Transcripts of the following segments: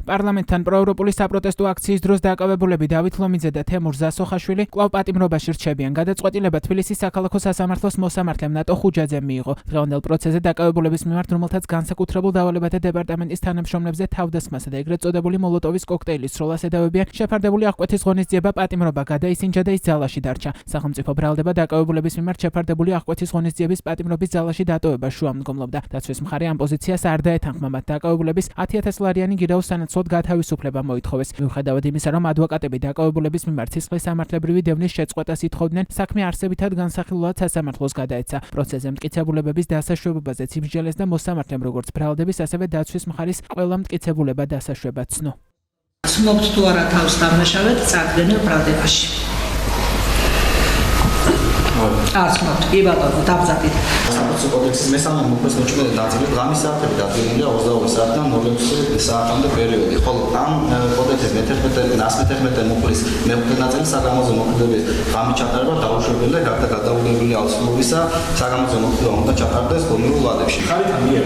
პარლამენტთან პროევროპული საპროტესტო აქციის დროს დაკავებულები დავით ლომიძე და თემურ ზასოხაშვილი კვლავ პატიმრობაში რჩებიან. გადაწყვეტილება თბილისის საქალაქო სასამართლოს მოსამართლემ ნატო ხუჯაძემ მიიღო. დღევანდელ პროცესზე დაკავებულების მიმართ, რომელთაც განსაკუთრებულ დავალებათა დეპარტამენტის თანამშრომლებზე თავდასხმასა და ეგრეთ წოდებული მოლოტოვის კოქტეილის სროლას ედავებიან, შეფარდებული აღკვეთის ღონისძიება პატიმრობა გადაისინჯა და ის ძალაში დარჩა. სახელმწიფო ბრალდება დაკავებულების მიმართ შეფარდებული აღკვეთის ღონისძიების პატიმრობის ძალაში დატოვებას შუამდგომლობდა. დაცვის მხარე ამ პოზიციას არ დაეთანხმა, მათ დაკავებულების 10,000 ლარიანი გირაოს სანაცვლოდ გათავისუფლება მოითხოვეს. მიუხედავად იმისა, რომ ადვოკატები დაკავებულების მიმართ სისხლის სამართლებრივი დევნის შეწყვეტას ითხოვდნენ, საქმე არსებითად განსახილულად სასამართლოს გადაეცა. პროცესზე მტკიცებულებების დასაშვებობაზეც იმსჯელეს და მოსამართლემ როგორც ბრალდების, ასევე დაცვის მხარის ყველა მტკიცებულება დასაშვება ცნო. ცნობთ თუ არა თავს დამნაშავედ წარდგენილ ბრალდებაში. ასმოთ, კი ბატონო, დავზადეთ. საფრთხის კოდექსის მესამე მუხლის მოჭრილი ნაწილი ღამის საათები დადგენილია 22 საათიდან 06 საათამდე პერიოდი. ხოლო ამ კოდექსის 111 მუხლის მეხუთე ნაწილი საგამოძიებო მოქმედების ღამის ჩატარება დაუშვებელია გარდა გადაუგებელი აუცილებლობისა საგამოძიებო მოქმედება უნდა ჩატარდეს გონიურ ვადებში. ხარიდან მიერ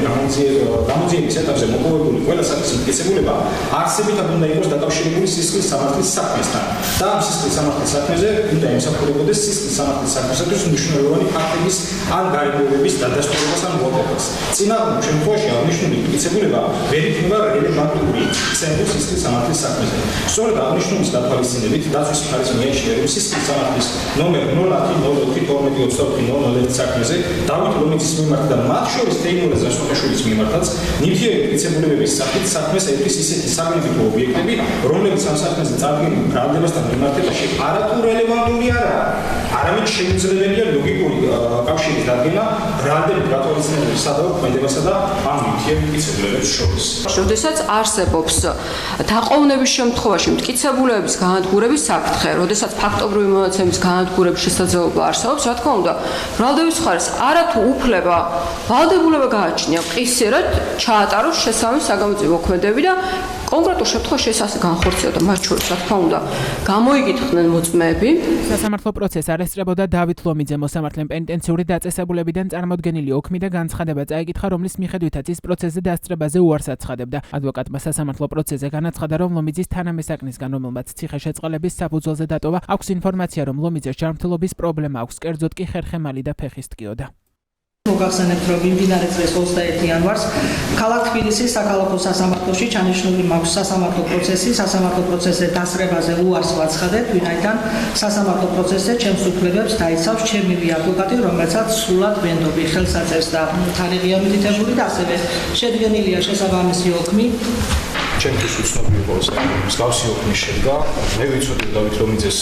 გამოძიების ეტაპზე მოპოვებული ყველა საკითხის მტკიცებულება არსებითად უნდა იყოს დაკავშირებული სისხლის სამართლის საქმესთან. და ამ სისხლის სამართლის საქმეზე უნდა ემსახურებოდეს სისხლის სამართლის საქმესთვის მნიშვნელოვანი ფაქტების ან გარემოებების დადასტურებას ან მოპოვებას. წინააღმდეგ შემთხვევაში აღნიშნული მტკიცებულება ვერ იქნება რელევანტური ცენტრის სისხლის სამართლის საქმეზე. სწორედ აღნიშნულის დათვალისწინებით დაცვის მხარის მიაჩნია, რომ სისხლის სამართლის ნომერ 010422400 საქმეზე დავით ლომიძის მიმართ და მათ შორის თეიმურაზ ზასოხაშვილის მიმართაც ნივთიერი მტკიცებულებების სახით საქმეს ეფრის ისეთი საგნებითო ობიექტები, რომლებიც ამ საქმეზე წარდგენილ ბრალდებასთან მიმართებაში არათუ რელევანტური არაა, არამედ შეუძლებელია ლოგიკური კავშირის დადგენა ბრალდებით გათვალისწინებების სადავო და ამ ნივთიერ მტკიცებულებებს შორის. როდესაც არსებობს დაყოვნების შემთხვევაში მტკიცებულებების განადგურების საფრთხე, როდესაც ფაქტობრივი მონაცემის განადგურების შესაძლებლობა არსებობს, რა თქმა უნდა, ბრალდების მხარეს არათუ უფლება ვალდებულება გააჩნია ყისერად ჩაატაროს შესაბამისი საგამოძიებო მოქმედებები და კონკრეტულ შემთხვევაში ეს ასე განხორციელდა, მათ შორის, რა თქმა უნდა, გამოიგითხრნენ მოწმეები. სასამართლო პროცესს არ ესწრებოდა დავით ლომიძე. მოსამართლემ პენიტენციური დაწესებულებიდან წარმოდგენილი ოქმი და განცხადება წაიკითხა, რომლის მიხედვითაც ის პროცესზე დასწრებაზე უარს აცხადებდა. ადვოკატმა სასამართლო პროცესზე განაცხადა, რომ ლომიძის თანამესაკნისგან, რომელმაც ციხეშეწყალების საფუძველზე დატოვა, აქვს ინფორმაცია, რომ ლომიძეს ჯანმრთელობის პრობლემა აქვს, კერძოდ კი ხერხემალი და ფეხის ტკიოდა. მოგახსენებთ, რომ მიმდინარე წლის 21 იანვარს ქალაქ თბილისის საქალაქო სასამართლოში ჩანიშნული მაქვს სასამართლო პროცესზე დასწრებაზე უარს ვაცხადებ, ვინაიდან სასამართლო პროცესზე ჩემს უფლებებს დაიცავს ჩემივე ადვოკატი, რომელსაც სრულად ვენდობი, ხელსაწერს და თარიღია მითითებული და ასევე შედგენილია შესაბამისი ოქმი. ჩემთვის უცნობი იყო მსგავსი ოქმი შედგა. მე ვიცოდი დავით ლომიძეს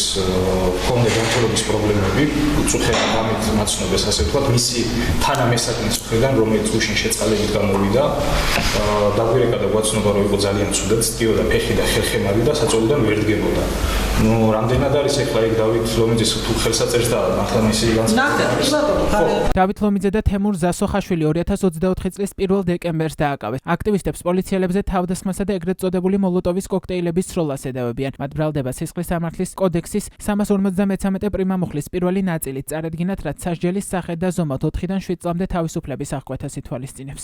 ჰქონდა ჯანმრთელობის პრობლემები, უწუხერა გამით მაცნობას, ასე ვთქვათ, მისი თანამესაკნის მხრიდან, რომელიც გუშინ შეწყალებით გამოვიდა, დაგვირეკა და გვაცნობა, რომ იყო ძალიან ცუდად, ტკიოდა ფეხი და ხერხემალი და საწოლიდან ვერ დგებოდა. რამდენად არის ახლა იქ დავით ლომიძეს თუ ხელსაწერს და ახლა მისი განცხადება. დავით ლომიძე და თემურ ზასოხაშვილი 2024 წლის 1 დეკემბერს დააკავეს. აქტივისტებს პოლიციელებზე თავდასხმასა და ეგრეთ წოდებული მოლოტოვის კოქტეილების სროლას ედავებიან. მათ ბრალდება სისხლის სამართლის კოდექსის 353 პრიმა მუხლის პირველი ნაწილით წარედგინათ, რაც სასჯელის სახე და ზომად 4-დან 7 წლამდე თავისუფლების აღკვეთას ითვალისწინებს.